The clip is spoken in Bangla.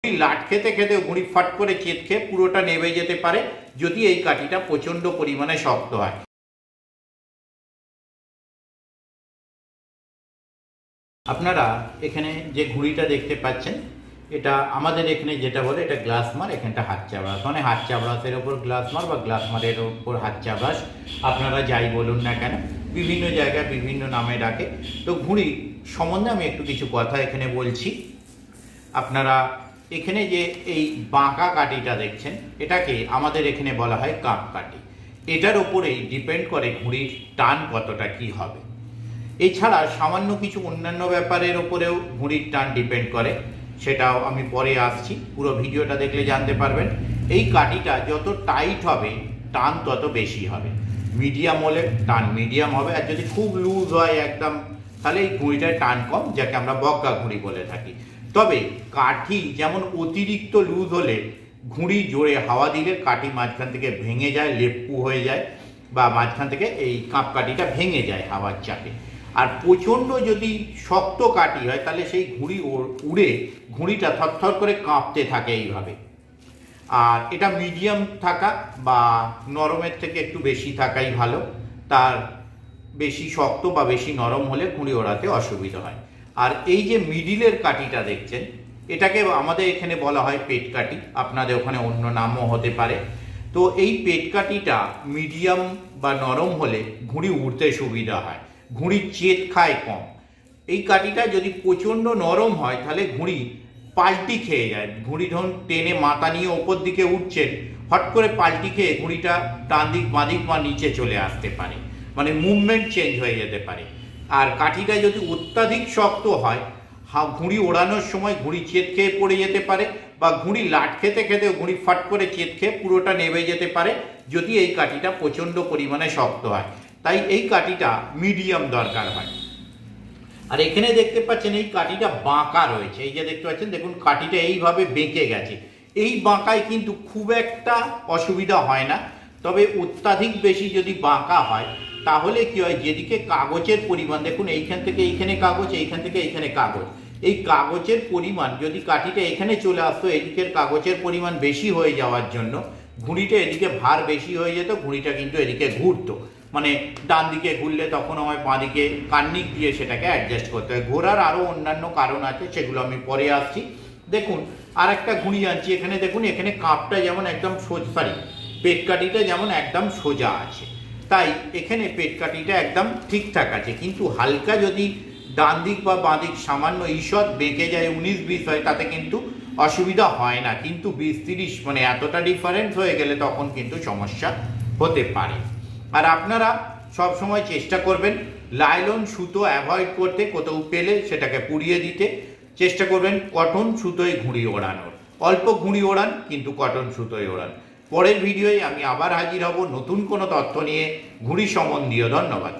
লাট খেতে খেতে ঘুড়ি ফাট করে চেত খেয়ে পুরোটা নেমে যেতে পারে যদি এই কাঠিটা প্রচন্ড পরিমাণে শক্ত হয়। আপনারা এখানে যে ঘুড়িটা দেখতে পাচ্ছেন, এটা আমাদের এখানে যেটা বলে এটা গ্লাস মার, এখানটা হাত চাবড়াস, মানে হাত চাবড়াসের ওপর গ্লাস মার বা গ্লাস মারের ওপর হাত চাবড়াস, আপনারা যাই বলুন না কেন, বিভিন্ন জায়গায় বিভিন্ন নামে ডাকে। তো ঘুড়ি সম্বন্ধে আমি একটু কিছু কথা এখানে বলছি। আপনারা এখানে যে এই বাঁকা কাঠিটা দেখছেন, এটাকে আমাদের এখানে বলা হয় কাপ কাঠি। এটার ওপরেই ডিপেন্ড করে ঘুড়ির টান কতটা কি হবে। এছাড়া সামান্য কিছু অন্যান্য ব্যাপারের ওপরেও ঘুড়ির টান ডিপেন্ড করে, সেটাও আমি পরে আসছি, পুরো ভিডিওটা দেখলে জানতে পারবেন। এই কাঠিটা যত টাইট হবে টান তত বেশি হবে, মিডিয়াম হলে টান মিডিয়াম হবে, আর যদি খুব লুজ হয় একদম, তাহলে এই ঘুড়িটার টান কম, যাকে আমরা বক্কা ঘুড়ি বলে থাকি। তবে কাঠি যেমন অতিরিক্ত লুজ হলে ঘুড়ি জোরে হাওয়া দিলে কাঠি মাঝখান থেকে ভেঙে যায়, লেপ্পু হয়ে যায়, বা মাঝখান থেকে এই কাঁপকাঠিটা ভেঙে যায় হাওয়ার চাপে। আর প্রচণ্ড যদি শক্ত কাঠি হয় তাহলে সেই ঘুড়ি উড়ে ঘুড়িটা থরথর করে কাঁপতে থাকে এইভাবে। আর এটা মিডিয়াম থাকা বা নরমের থেকে একটু বেশি থাকাই ভালো, তার বেশি শক্ত বা বেশি নরম হলে ঘুড়ি ওড়াতে অসুবিধা হয়। আর এই যে মিডিলের কাঠিটা দেখছেন, এটাকে আমাদের এখানে বলা হয় পেট কাঠি, আপনাদের ওখানে অন্য নামও হতে পারে। তো এই পেট কাঠিটা মিডিয়াম বা নরম হলে ঘুড়ি উড়তে সুবিধা হয়, ঘুড়ি চেত খায় কম। এই কাঠিটা যদি প্রচণ্ড নরম হয় তাহলে ঘুড়ি পাল্টি খেয়ে যায়, ঘুড়ি ধরুন টেনে মাথা নিয়ে ওপর দিকে উঠছেন, হট করে পাল্টি খেয়ে ঘুড়িটা ডান দিক বাঁ দিক বা নিচে চলে আসতে পারে, মানে মুভমেন্ট চেঞ্জ হয়ে যেতে পারে। আর কাঠিটা যদি অত্যাধিক শক্ত হয়, ঘুড়ি ওড়ানোর সময় ঘুড়ি চেত খেয়ে পড়ে যেতে পারে, বা ঘুড়ি লাট খেতে খেতে ঘুড়ি ফাট করে চেত খেয়ে পুরোটা নেমে যেতে পারে যদি এই কাঠিটা প্রচণ্ড পরিমাণে শক্ত হয়। তাই এই কাঠিটা মিডিয়াম দরকার হয়। আর এখানে দেখতে পাচ্ছেন এই কাঠিটা বাঁকা রয়েছে, এই যে দেখতে পাচ্ছেন, দেখুন কাঠিটা এইভাবে বেঁকে গেছে। এই বাঁকায় কিন্তু খুব একটা অসুবিধা হয় না, তবে অত্যাধিক বেশি যদি বাঁকা হয় তাহলে কি হয়, যেদিকে কাগজের পরিমাণ, দেখুন এইখান থেকে এইখানে কাগজ, এইখান থেকে এইখানে কাগজ, এই কাগজের পরিমাণ যদি কাঠিটা এখানে চলে আসতো, এদিকের কাগজের পরিমাণ বেশি হয়ে যাওয়ার জন্য ঘুড়িটা এদিকে ভার বেশি হয়ে যেত, ঘুড়িটা কিন্তু এদিকে ঘুরতো, মানে ডান দিকে ঘুরলে তখন আমার বাঁ দিকে কার্নিক দিয়ে সেটাকে অ্যাডজাস্ট করতে হয়। ঘোরার আরও অন্যান্য কারণ আছে, সেগুলো আমি পরে আসছি। দেখুন আর একটা ঘুড়ি আনছি, এখানে দেখুন, এখানে কাপটা যেমন একদম পেটকাঠিটা যেমন একদম সোজা আছে, তাই এখানে পেটকাঠিটা একদম ঠিকঠাক আছে। কিন্তু হালকা যদি ডান দিক বা বাঁ দিক সামান্য ঈষৎ বেঁকে যায়, 19-20 হয়, তাতে কিন্তু অসুবিধা হয় না। কিন্তু 20-30 মানে এতটা ডিফারেন্স হয়ে গেলে তখন কিন্তু সমস্যা হতে পারে। আর আপনারা সব সময় চেষ্টা করবেন লাইলন সুতো অ্যাভয়েড করতে, কোথাও পেলে সেটাকে পুড়িয়ে দিতে চেষ্টা করবেন, কটন সুতোয় ঘুড়ি ওড়ানোর। অল্প ঘুড়ি ওড়ান কিন্তু কটন সুতোয় ওড়ান। পরের ভিডিওয় আমি আবার হাজির হব নতুন কোনো তথ্য নিয়ে ঘুড়ি সম্বন্ধীয়। ধন্যবাদ।